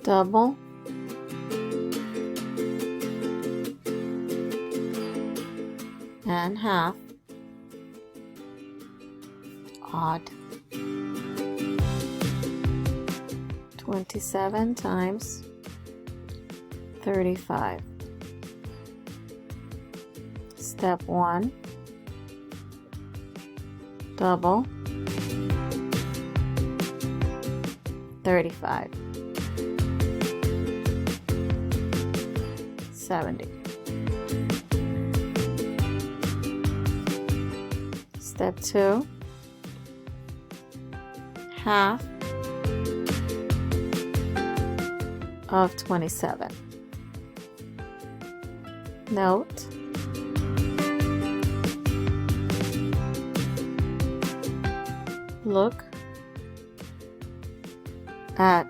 double, and half, odd. 27 times 35. Step 1, double, 35, 70. Step 2, half of 27. Note, look at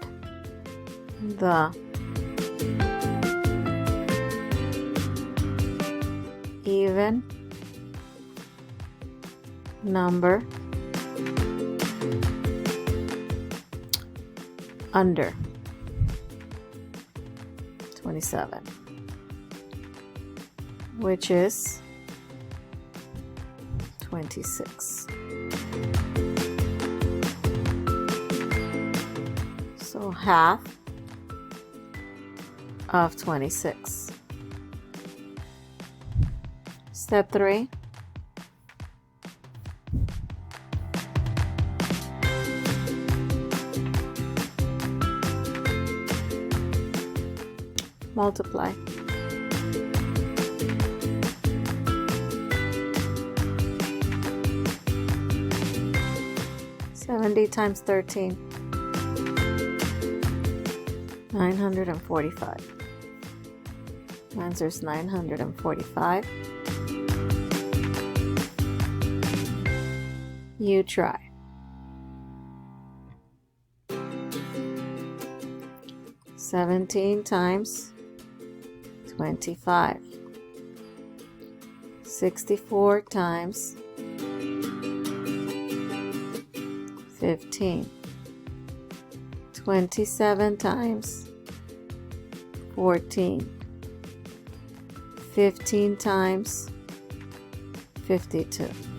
the even number under 27, which is 26. So half of 26. Step 3, multiply. $70 times 13, 945. Answer is 945. You try. $17 times 25. 64 times 15. 27 times 14. 15 times 52.